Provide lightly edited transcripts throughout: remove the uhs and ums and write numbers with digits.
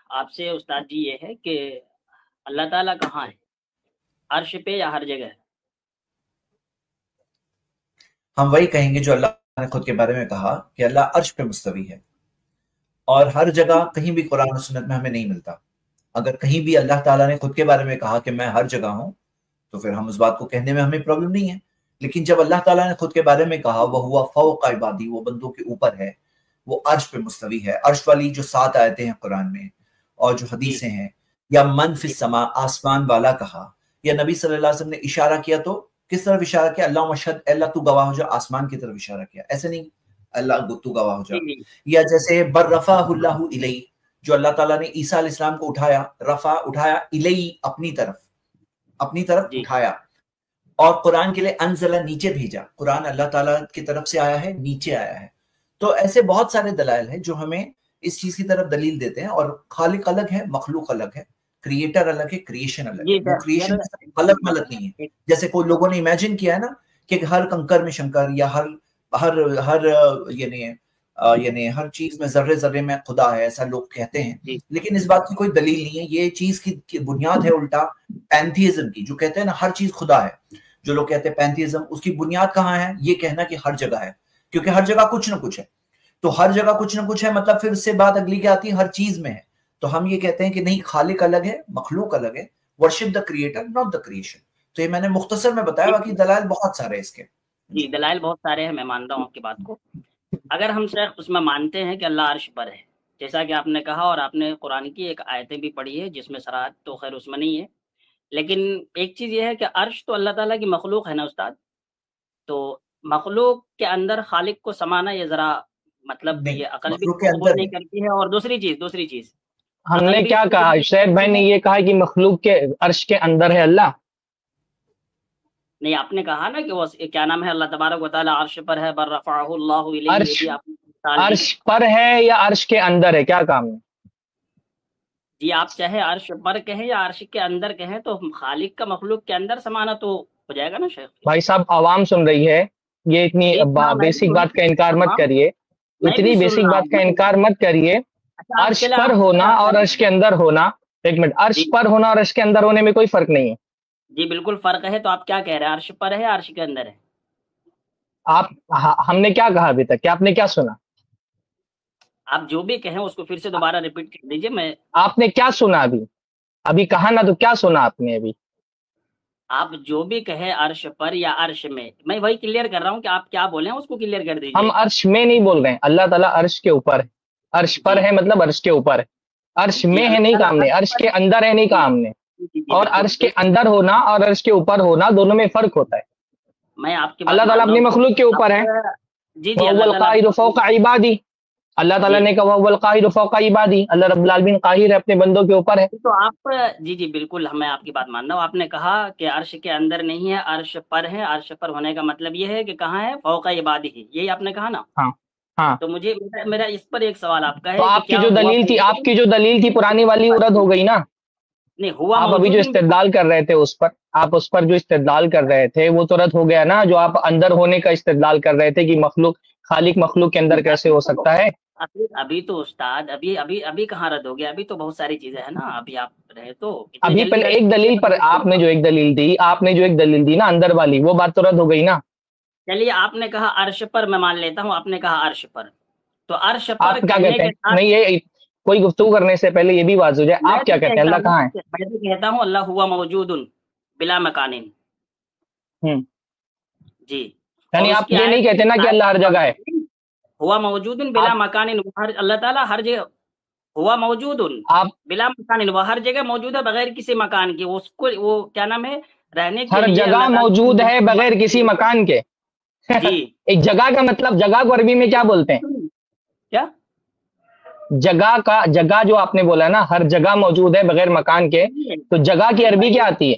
آپ سے استاد جی یہ ہے کہ اللہ تعالیٰ کہاں ہے، عرش پہ یا ہر جگہ ہے؟ ہم وہی کہیں گے جو اللہ نے خود کے بارے میں کہا کہ اللہ عرش پہ مستوی ہے، اور ہر جگہ کہیں بھی قرآن و سنت میں ہمیں نہیں ملتا۔ اگر کہیں بھی اللہ تعالیٰ نے خود کے بارے میں کہا کہ میں ہر جگہ ہوں تو پھر ہم اس بات کو کہنے میں ہمیں پرابلم نہیں ہے۔ لیکن جب اللہ تعالیٰ نے خود کے بارے میں کہا وہ ہوا فوق عبادی، وہ بندوں کے اوپر ہے، وہ عرش پہ مستوی ہے، عرش والی جو 7 آیتیں ہیں قرآن میں اور جو حدیثیں ہیں، یا من فی السماء، آسمان والا کہا، یا نبی صلی اللہ علیہ وسلم نے اشارہ کیا تو کس طرف اشارہ کیا؟ اللہ مشہد، اللہ تو گواہ ہو جا، آسمان کی طرف اشارہ کیا، ایسے نہیں اللہ تو گواہ ہو جا۔ یا جیسے بر رفع اللہ الی، جو اللہ تعالیٰ نے عیسیٰ علیہ السلام کو اٹھایا، رفع اٹھایا، الی اپنی طرف اٹھایا، اور قرآن کے لیے انزل نیچے بھیجا، قرآن اللہ تعالیٰ کی طرف سے آیا ہے، نیچے آیا ہے۔ تو ایسے بہت سارے دلائل ہیں جو ہمیں اس چیز کی طرف دلیل دیتے ہیں، اور خالق الگ ہے، مخلوق الگ ہے، کریٹر الگ ہے، کریشن الگ ہے۔ وہ کریشن غلط ملت نہیں ہے، جیسے کوئی لوگوں نے امیجن کیا ہے نا کہ ہر کنکر میں شنکر، یا ہر یعنی ہر چیز میں ذرے ذرے میں خدا ہے، ایسا لوگ کہتے ہیں، لیکن اس بات کی کوئی دلیل نہیں ہے۔ یہ چیز کی بنیاد ہے الٹا پینتھیزم کی، جو کہتے ہیں نا ہر چیز خدا ہے، جو لوگ کہتے ہیں پینتھیزم، اس کی بنیاد کہاں ہے؟ یہ کہنا کہ ہر جگہ ہے، کیونکہ ہر جگہ کچھ نہ کچھ ہے، تو ہر جگہ کچھ نہ کچھ ہے مطلب پھر اس سے بات اگلی کیا آتی ہے؟ ہر چیز میں ہے۔ تو ہم یہ کہتے ہیں کہ نہیں، خالق الگ ہے، مخلوق الگ ہے، worship the creator not the creation. تو یہ میں نے مختصر میں بتایا، باقی دلائل بہت سارے اس کے۔ جی دلائل بہت سارے ہیں، میں مانتا ہوں آپ کی بات کو۔ اگر ہم شیخ اس میں مانتے ہیں کہ اللہ عرش پر ہے، جیسا کہ آپ نے کہا، اور آپ نے قرآن کی ایک آیتیں بھی پڑھی ہے جس میں صراحت تو خیر اس میں نہیں ہے، لیکن ایک چیز یہ ہے کہ عرش تو اللہ تعالیٰ کی مخلوق ہے نا استاد، تو مخلوق کے اندر خالق کو سمانا یہ ذرا مطلب یہ عقل بھی قبول نہیں کرتی ہے۔ اور دوسری چیز ہم نے کیا کہا؟ شاید بھائی نے یہ کہا کہ مخلوق کے عرش کے اندر ہے اللہ؟ نہیں، آپ نے کہا نا کہ وہ کیا نام ہے، اللہ تبارک و تعالیٰ عرش پر ہے، بر رفعہ اللہ الیہ۔ عرش پر ہے یا عرش کے اندر ہے، کیا کام ہے؟ جی آپ چاہے عرش پر کہیں یا عرش کے اندر کہیں، تو خالق کا مخلوق کے اندر سمانا تو ہو جائے گا نا شیخ۔ بھائی صاحب عوام سن رہی ہے، یہ اتنی بیسک بات کا انکار مت کریے، اتنی بیسک بات کا انکار مت کریے۔ عرش پر ہونا اور عرش کے اندر ہونا، ایک منٹ، عرش پر ہونا اور عرش کے اندر ہونے میں کوئی فرق نہیں ہے۔ جی بالکل فرق ہے، تو آپ کیا کہہ رہے ہیں، عرش پر ہے یا عرش کے اندر ہے؟ ہم نے کیا کہا ابھی تک؟ کیا آپ نے کیا سنا؟ آپ جو بھی کہیں اس کو پھر سے دوبارہ ریپیٹ کر دیجئے۔ آپ نے کیا سنا ابھی کہا نا، تو کیا سنا آپ نے ابھی؟ آپ جو بھی کہیں عرش پر یا عرش میں وہی کلیئر کر رہا ہوں کہ آپ کیا بولیں اس کو کلیئر کر دیجئے۔ ہم عرش میں نہیں بول رہے ہیں، اللہ تعالیٰ عرش کے اوپر ہے، عرش پر ہے مطلب عرش کے اوپر ہے، عرش میں ہے نہیں کہا ہم نے، عرش کے اندر ہے نہیں کہا ہم نے۔ اور عرش کے اندر ہونا اور عرش کے اوپر ہونا دونوں میں فرق ہوتا ہے۔ میں آپ کی اللہ تعالیٰ اپنی مخلوق کے اوپر ہے، وَهُوَ الْقَاهِرُ فَوْقَ عِبَادِهِ، اللہ تعالیٰ نے کہا وَهُوَ الْقَاهِرُ فَوْقَ عِبَادِهِ، اللہ رب العالمین قاہر ہے، اپنے بندوں کے اوپر ہے۔ تو آپ جی بالکل، میں آپ کی بات مان رہا ہوں۔ آپ نے کہا کہ عرش کے اندر نہیں ہے، عرش پر ہے۔ عرش پر ہونے کا مطلب یہ ہے کہ کہاں ہے؟ فوق عبادہ، یہی آپ نے کہا نا؟ ہاں۔ تو مجھے میرا اس پر ایک سوال آپ کا ہے، آپ کی جو دلیل تھی پرانی والی رد ہو گئی نا؟ نہیں ہوا، آپ ابھی جو استدلال کر رہے تھے اس پر جو استدلال کر رہے تھے وہ تو رد ہو گیا نا، جو آپ اندر ہونے کا استدلال کر رہے تھے کہ خالق مخلوق کے اندر کیسے ہو سکتا ہے؟ ابھی تو استاد ابھی کہاں رد ہو گیا؟ ابھی تو بہت ساری چیزیں ہیں نا، ابھی آپ رہے تو ابھی پہلے ایک دلیل پر آپ نے جو ایک دلیل دی نا اندر والی، وہ بات تو رد ہو گئی نا۔ چلیے آپ نے کہا عرش پر، میں مان لیتا ہوں آپ نے کہا عرش پر، تو عرش پر آپ کیا کہتے ہیں؟ نہیں، یہ کوئی گفتگو کرنے سے پہلے یہ بھی واضح ہو جائے، آپ کیا کہتے ہیں اللہ کہاں ہے؟ میں تو کہتا ہوں اللہ ہوا موجود بلا مکان۔ جی یعنی آپ یہ نہیں کہتے نا کہ اللہ ہر جگہ ہے؟ ہوا موجود بلا مکان، اللہ تعالیٰ ہر جگہ ہوا موجود بلا مکان، وہ ہر جگہ موجود ہے بغیر کسی مکان کے، اس کو وہ کیا نام ہے، رہنے کے ہر لیے جگہ موجود ہے بغیر کسی مکان کے۔ جی ایک جگہ کا مطلب، جگہ کو عربی میں کیا بولتے ہیں؟ کیا جگہ جو آپ نے بولا نا، ہر جگہ موجود ہے بغیر مکان کے، تو جگہ کی عربی کیا آتی ہے؟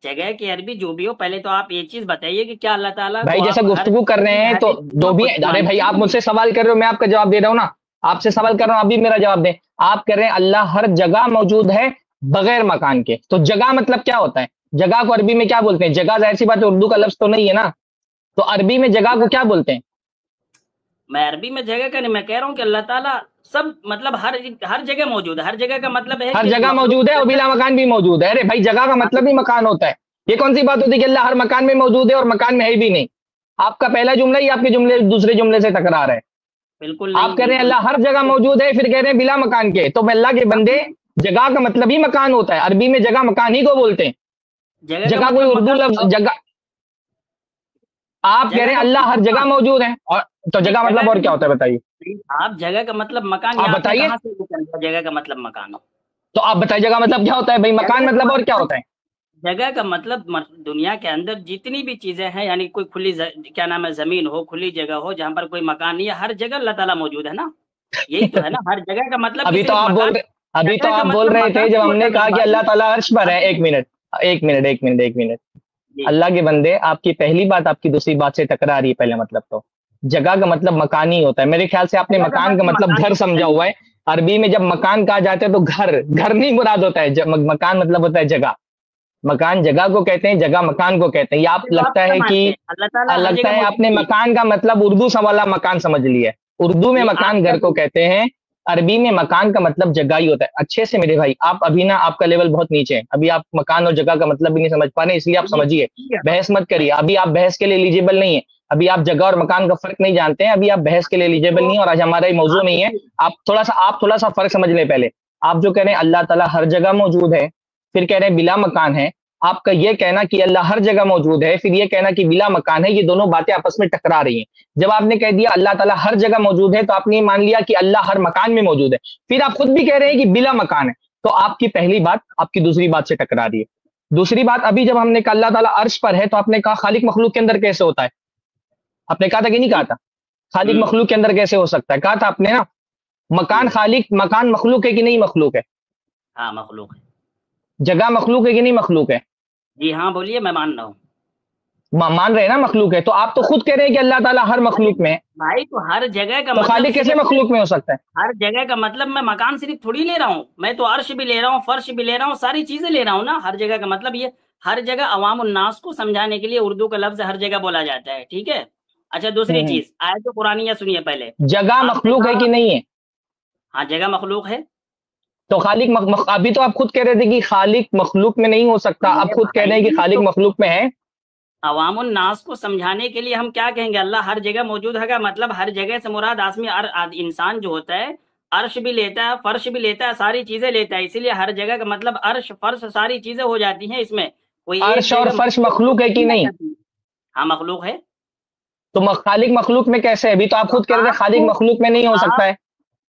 جگہ کی عربی جو بھی ہو، پہلے تو آپ یہ چیز بتائیے کہ کیا اللہ تعالیٰ بھائی جیسا گفتگو کر رہے ہیں تو دو بھی، ارے بھائی آپ مجھ سے سوال کر رہے ہو، میں آپ کا جواب دے رہا ہوں نا، آپ سے سوال کر رہا ہوں، آپ بھی میرا جواب دیں۔ آپ کہہ رہے ہیں اللہ ہر جگہ موجود ہے بغیر مکان کے، تو جگہ مطلب کیا ہوتا ہے؟ جگہ کو عربی میں کیا بولتے ہیں؟ جگہ ظاہر سی بات ہے اردو کا لفظ تو نہیں ہے نا، تو عربی میں جگہ کو کیا بولتے ہیں؟ میں عربی میں جگہ کا نہیں، میں کہہ رہا ہوں کہ اللہ تعالیٰ سب مطلب ہر جگہ موجود ہے. ہر جگہ کا مطلب ہے ہر جگہ موجود ہے اور بلا مکان بھی موجود ہے. ارے بھائی جگہ کا مطلب ہی مکان ہوتا ہے. یہ کون سی بات ہوتی ہے کہ اللہ ہر مکان میں موجود ہے اور مکان میں ہے بھی نہیں؟ آپ کا پہلا جملہ ہی آپ کے جملے دوسرے جملے سے ٹکرا رہا ہے. بالکل آپ کہہ رہے ہیں اللہ ہر جگہ موجود ہے، پھر کہہ رہے ہیں بلا مکان کے. تو اللہ کے بندے جگہ کا مطلب ہی مکان ہوتا ہے. عربی میں جگہ مکان ہی کو بولتے ہیں. جگہ کوئی اردو لفظ جگہ. آپ کہہ رہے ہیں اللہ ہر جگہ موجود ہے، اور تو جگہ مطلب اور کیا ہوتا ہے بتائیے؟ آپ جگہ کا مطلب مکان، آپ بتائیے. جگہ کا مطلب مکان ہو تو آپ بتائیے جگہ مطلب کیا ہوتا ہے بھائی؟ مکان مطلب اور کیا ہوتا ہے؟ جگہ کا مطلب دنیا کے اندر جتنی بھی چیزیں ہیں، یعنی کوئی کھلی کیا نام ہے زمین ہو، کھلی جگہ ہو جہاں پر کوئی مکان نہیں ہے، ہر جگہ اللہ تعالیٰ موجود ہے نا. یہی تو ہے نا ہر جگہ کا مطلب. ابھی تو آپ بول رہے تھے جب ہم نے کہا کہ اللہ تعالیٰ عرش پر ہے. ایک منٹ. اللہ کے بندے، آپ کی پہلی بات آپ کی دوسری بات سے ٹکرا رہی ہے. پہلے مطلب تو جگہ کا مطلب مکان ہی ہوتا ہے. میرے خیال سے آپ نے مکان کا مطلب گھر سمجھا ہوا ہے. عربی میں جب مکان کہا جاتا ہے تو گھر نہیں مراد ہوتا ہے. مکان مطلب ہوتا ہے جگہ. مکان جگہ کو کہتے ہیں، جگہ مکان کو کہتے ہیں. یہ آپ لگتا ہے آپ نے مکان کا مطلب اردو والا مکان سمجھ لیا ہے. اردو میں مکان گھر کو کہتے ہیں، عربی میں مکان کا مطلب جگہ ہی ہوتا ہے. اچھے سے میرے بھائی، آپ ابھی نا آپ کا لیول بہت نیچے ہے. ابھی آپ مکان اور جگہ کا مطلب بھی نہیں سمجھ پا رہے، اس لیے آپ سمجھیے. بحث مت کریے. ابھی آپ بحث کے لیے ایلیجیبل نہیں ہے. ابھی آپ جگہ اور مکان کا فرق نہیں جانتے ہیں. ابھی آپ بحث کے لیے ایلیجیبل نہیں ہے، اور آج ہمارا یہ موضوع نہیں ہے. آپ تھوڑا سا فرق سمجھ لیں پہلے. آپ جو کہہ رہے ہیں اللہ تعالیٰ ہر جگہ موجود ہے، پھر کہہ رہے ہیں بلا مکان ہے. آپ کا یہ کہنا کہ اللہ ہر جگہ موجود ہے، پھر یہ کہنا کہ بلا مکان ہے، یہ دونوں باتیں آپس میں ٹکرا رہی ہیں. جب آپ نے کہہ دیا اللہ تعالیٰ ہر جگہ موجود ہے تو آپ نے مان لیا کہ اللہ ہر مکان میں موجود ہے. پھر آپ خود بھی کہہ رہے ہیں کہ بلا مکان ہے. تو آپ کی پہلی بات آپ کی دوسری بات سے ٹکرا رہی ہے. دوسری بات، ابھی جب ہم نے کہا اللہ تعالیٰ عرش پر ہے تو آپ نے کہا خالق مخلوق کے اندر کیسے ہوتا ہے؟ آپ نے کہا تھا کہ نہیں کہا تھا؟ خالق مخلوق کے اندر کیسے ہو سکتا ہے؟ کہا تھا آپ نے نا. مکان مخلوق ہے کہ نہیں مخلوق ہے؟ ہاں مخلوق ہے. جگہ مخلوق ہے کہ نہیں مخلوق ہے؟ جی ہاں بولیے، میں مان رہا ہوں. مان رہے ہیں نا مخلوق ہے. تو آپ تو خود کہہ رہے ہیں کہ اللہ تعالیٰ ہر مخلوق میں. بھائی تو ہر جگہ کا مطلب خالق کیسے مخلوق میں ہو سکتا ہے؟ ہر جگہ کا مطلب میں مکان صرف تھوڑی لے رہا ہوں، میں تو عرش بھی لے رہا ہوں، فرش بھی لے رہا ہوں، ساری چیزیں لے رہا ہوں نا. ہر جگہ کا مطلب یہ ہر جگہ عوام الناس کو سمجھانے کے لیے اردو کا لفظ ہر جگہ بولا جاتا ہے. ٹھیک ہے. اچھا دوسری چیز، آیت قرآنیہ سنیے پہلے. جگہ مخلوق ہے کہ نہیں ہے؟ ہاں جگہ مخلوق ہے. تو خالق ابھی تو آپ خود کہہ رہے تھے کہ خالق مخلوق میں نہیں ہو سکتا. اب خود کہہ رہے ہیں کہ خالق مخلوق میں ہے. عوام الناس کو سمجھانے کے لیے ہم کیا کہیں گے؟ اللہ ہر جگہ موجود ہے. مطلب ہر جگہ سے مراد انسان جو ہوتا ہے عرش بھی لیتا ہے، فرش بھی لیتا ہے، ساری چیزیں لیتا ہے. اسی لیے ہر جگہ کا مطلب عرش فرش ساری چیزیں ہو جاتی ہیں. اس میں کوئی عرش اور فرش مخلوق ہے کہ نہیں؟ ہاں مخلوق ہے. تو خالق مخلوق میں کیسے ہے؟ ابھی تو آپ خود کہہ رہے تھے خالق مخلوق میں نہیں ہو سکتا ہے.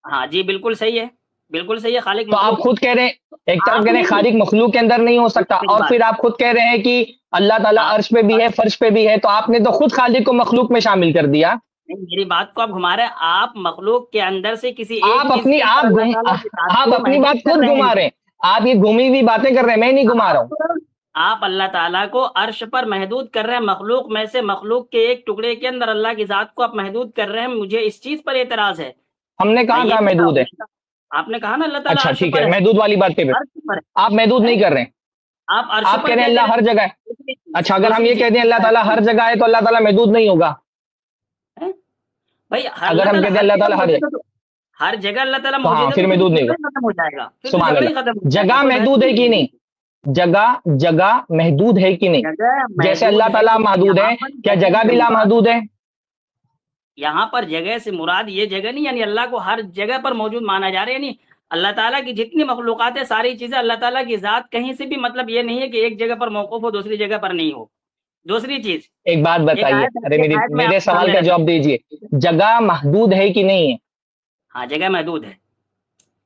ہاں جی بالکل صحیح ہے، بالکل صحیح ہے. خالق تو آپ خود کہہ رہے ہیں، ایک طرف کہہ رہے ہیں خالق مخلوق کے اندر نہیں ہو سکتا، اور پھر آپ خود کہہ رہے ہیں کہ اللہ تعالیٰ عرش پہ بھی ہے، فرش پہ بھی ہے. تو آپ نے تو خود خالق کو مخلوق میں شامل کر دیا. میری بات کو آپ گھما رہے ہیں. آپ مخلوق کے اندر سے کسی آپ اپنی بات خود گھما رہے ہیں. آپ یہ گھومی ہوئی باتیں کر رہے ہیں، میں نہیں گھما رہا ہوں. آپ اللہ تعالیٰ کو عرش پر محدود کر رہے ہیں. مخلوق میں سے مخلوق کے ایک ٹکڑے کے اندر اللہ کی ذات کو آپ محدود کر رہے ہیں. مجھے اس چیز پر اعتراض ہے. ہم نے کہا محدود ہے. آپ نے کہا نا اللہ تعالیٰ. اچھا ٹھیک ہے، محدود والی بات پہ آپ محدود نہیں کر رہے ہیں. آپ کہہ رہے ہیں اللہ ہر جگہ ہے. اچھا اگر ہم یہ کہتے ہیں اللہ تعالیٰ ہر جگہ ہے تو اللہ تعالیٰ محدود نہیں ہوگا. بھائی اگر ہم کہتے ہیں اللہ تعالیٰ ہر جگہ اللہ تعالیٰ موجود ہے، پھر محدود نہیں ہوگا. ختم ہو جائے گا. سبحان اللہ. جگہ محدود ہے کہ نہیں؟ جگہ محدود ہے کہ نہیں؟ جیسے اللہ تعالیٰ محدود ہے، کیا جگہ بھی لامحدود ہے؟ یہاں پر جگہ سے مراد یہ جگہ نہیں، یعنی اللہ کو ہر جگہ پر موجود مانا جا رہا ہے. یعنی اللہ تعالیٰ کی جتنی مخلوقات ہے ساری چیزیں اللہ تعالیٰ کی ذات کہیں سے بھی مطلب یہ نہیں ہے کہ ایک جگہ پر موقوف ہو دوسری جگہ پر نہیں ہو. دوسری چیز ایک بات بتائیے، ارے میرے سوال کا جواب دیجئے. جگہ محدود ہے کہ نہیں ہے؟ ہاں جگہ محدود ہے.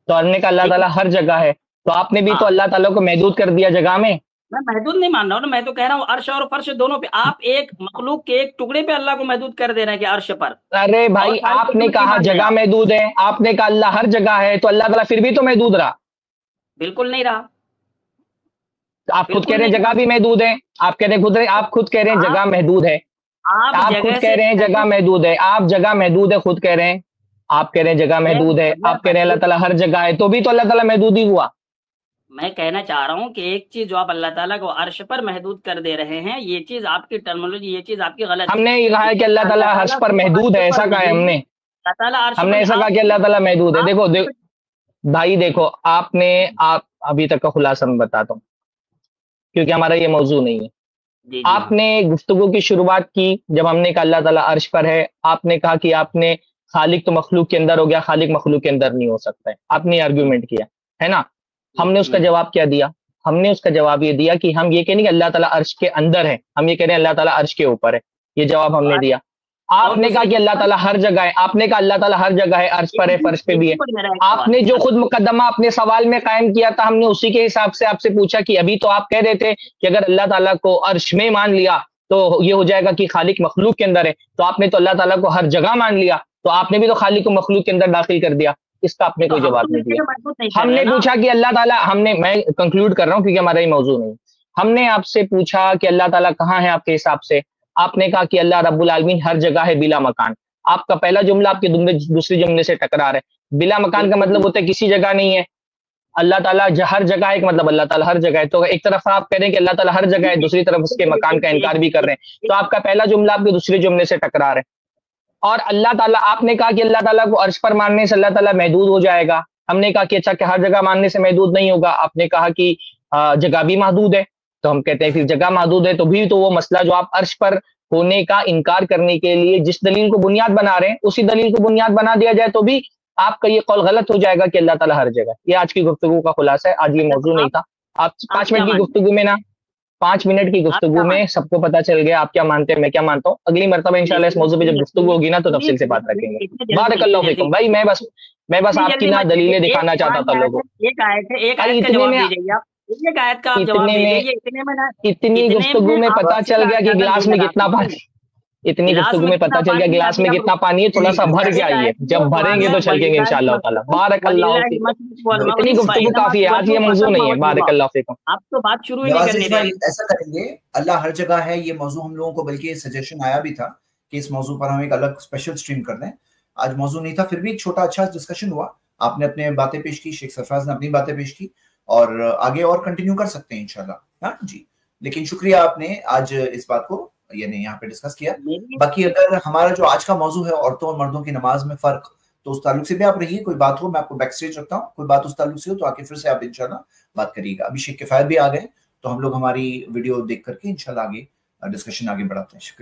تو ہم نے کہا اللہ تعالیٰ ہر جگہ ہے، تو آپ نے بھی تو اللہ تعالیٰ کو محدود کر دیا جگہ میں. میں محدود نہیں مان رہا ہوں، میں تو کہہ رہا ہوں عرش اور فرش دونوں پہ. آپ ایک مخلوق کے ایک ٹکڑے پہ اللہ کو محدود کر دے رہے ہیں کہ عرش پر. ارے بھائی آپ نے کہا جگہ محدود ہے، آپ نے کہا اللہ ہر جگہ ہے، تو اللہ تعالیٰ پھر بھی تو محدود رہا. بالکل نہیں رہا. آپ خود کہہ رہے ہیں جگہ بھی محدود ہے. آپ کہہ رہے ہیں آپ خود کہہ رہے ہیں جگہ محدود ہے. آپ خود کہہ رہے ہیں جگہ محدود ہے. آپ جگہ محدود ہے خود کہہ رہے ہیں. آپ کہہ رہے ہیں جگہ محدود ہے. آپ کہہ رہے ہیں اللہ تعالیٰ ہر جگہ ہے، تو بھی تو اللہ تعالیٰ محدود ہی ہوا. میں کہنا چاہ رہا ہوں کہ ایک چیز جو آپ اللہ تعالیٰ کو عرش پر محدود کر دے رہے ہیں، یہ چیز آپ کی ٹرمنالوجی، یہ چیز آپ کی غلط ہے. ہم نے یہ کہا ہے کہ اللہ تعالیٰ عرش پر محدود ہے، ایسا کہا ہے ہم نے. ہم نے ایسا کہا کہ اللہ تعالیٰ محدود ہے. دیکھو بھائی دیکھو آپ ابھی تک کا خلاصہ میں بتاتا ہوں کیونکہ ہمارا یہ موضوع نہیں ہے. آپ نے گفتگو کی شروعات کی جب ہم نے کہا اللہ تعالیٰ عرش پر ہے. آپ نے کہا کہ آپ نے خالق تو مخلوق کے اندر ہو گیا, خالق مخلوق کے اندر نہیں ہو سکتا ہے. آپ نے آرگیومنٹ کیا ہے نا. ہم نے اس کا جواب کیا دیا؟ ہم نے اس کا جواب یہ دیا کہ ہم یہ کہہ نہیں کہ اللہ تعالیٰ عرش کے اندر ہے, ہم یہ کہہ رہے ہیں اللہ تعالیٰ عرش کے اوپر ہے. یہ جواب ہم نے دیا. آپ نے کہا کہ اللہ تعالیٰ ہر جگہ ہے. آپ نے کہا اللہ تعالیٰ ہر جگہ ہے, عرش پر ہے, فرش پہ بھی ہے. آپ نے جو خود مقدمہ اپنے سوال میں قائم کیا تھا ہم نے اسی کے حساب سے آپ سے پوچھا کہ ابھی تو آپ کہہ رہے تھے کہ اگر اللہ تعالیٰ کو عرش میں مان لیا تو یہ ہو جائے گا کہ خالق مخلوق کے اندر ہے. تو آپ نے تو اللہ تعالیٰ کو ہر جگہ مان لیا, تو آپ نے بھی تو خالق کو مخلوق کے اندر داخل کر دیا. اس کا آپ نے کوئی جواب نہیں دیا. ہم نے پوچھا کہ اللہ تعالیٰ, میں کنکلوڈ کر رہا ہوں کیونکہ ہمارا یہ موضوع نہیں. ہم نے آپ سے پوچھا کہ اللہ تعالیٰ کہاں ہے آپ کے حساب سے. آپ نے کہا کہ اللہ رب العالمین ہر جگہ ہے بلا مکان. آپ کا پہلا جملہ آپ کے دوسرے جملے سے ٹکرا رہا ہے. بلا مکان کا مطلب ہوتا ہے کسی جگہ نہیں ہے. اللہ تعالیٰ ہر جگہ ہے, مطلب اللہ تعالیٰ ہر جگہ ہے. تو ایک طرف آپ کہہ رہے ہیں کہ اللہ تعالیٰ ہر جگہ ہے, دوسری طرف اس کے مکان کا انکار بھی کر رہے ہیں. تو آپ کا پہلا جملہ آپ کے دوسرے جملے سے ٹکرا رہا ہے. اور اللہ تعالیٰ, آپ نے کہا کہ اللہ تعالیٰ کو عرش پر ماننے سے اللہ تعالیٰ محدود ہو جائے گا. ہم نے کہا کہ اچھا کہ ہر جگہ ماننے سے محدود نہیں ہوگا. آپ نے کہا کہ جگہ بھی محدود ہے. تو ہم کہتے ہیں پھر جگہ محدود ہے تو بھی تو وہ مسئلہ جو آپ عرش پر ہونے کا انکار کرنے کے لیے جس دلیل کو بنیاد بنا رہے ہیں اسی دلیل کو بنیاد بنا دیا جائے تو بھی آپ کا یہ قول غلط ہو جائے گا کہ اللہ تعالیٰ ہر جگہ. یہ آج کی گفتگو کا خلاصہ ہے. آج یہ موضوع نہیں تھا. آپ 5 منٹ کی گفتگو میں 5 منٹ کی گفتگو میں سب کو پتا چل گیا آپ کیا مانتے ہیں, میں کیا مانتا ہوں. اگلی مرتبہ انشاءاللہ اس موضوع پہ جب گفتگو ہوگی نا تو تفصیل سے بات رکھیں گے. بارک اللہ فیکم. بھائی میں بس آپ کی نا دلیلیں دکھانا چاہتا تھا لوگوں اتنی گفتگو میں پتا چل گیا کہ گلاس میں کتنا پانی, اتنی گفتگو میں پتا چل گیا گلاس میں کتنا پانی ہے. تھوڑا سا بھر کے آئیے, جب بھریں گے تو چھلکیں گے انشاءاللہ تعالیٰ. بارک اللہ فیکم. اتنی گفتگو کافی ہے, آج یہ موضوع نہیں ہے. بارک اللہ فیکم. آپ تو بات شروع ہی نہیں کرنے دیں. ایسا کریں گے, اللہ ہر جگہ ہے یہ موضوع ہم لوگوں کو بلکہ سجیشن آیا بھی تھا کہ اس موضوع پر ہم ایک الگ اسپیشل سٹریم کر دیں. آج موضوع نہیں تھا, پھر بھی ایک چھوٹا اچھا ڈسکشن ہوا. آپ نے اپنے باتیں پیش کی, شیخ سرفراز نے اپنی باتیں پیش کی, اور آگے اور کنٹینیو کر سکتے ہیں انشاءاللہ. ہاں جی, لیکن شکریہ آپ نے آج اس بات کو یعنی یہاں پہ ڈسکس کیا. باقی اگر ہمارا جو آج کا موضوع ہے عورتوں اور مردوں کی نماز میں فرق, تو اس تعلق سے بھی آپ رہیے. کوئی بات ہو میں آپ کو بیک اسٹیج رکھتا ہوں, کوئی بات اس تعلق سے ہو تو آ کے پھر سے آپ انشاءاللہ بات کریے گا. ابھی شیخ کفایت بھی آ گئے تو ہم لوگ ہماری ویڈیو دیکھ کر کے انشاءاللہ آگے ڈسکشن آگے بڑھاتے ہیں. شکریہ.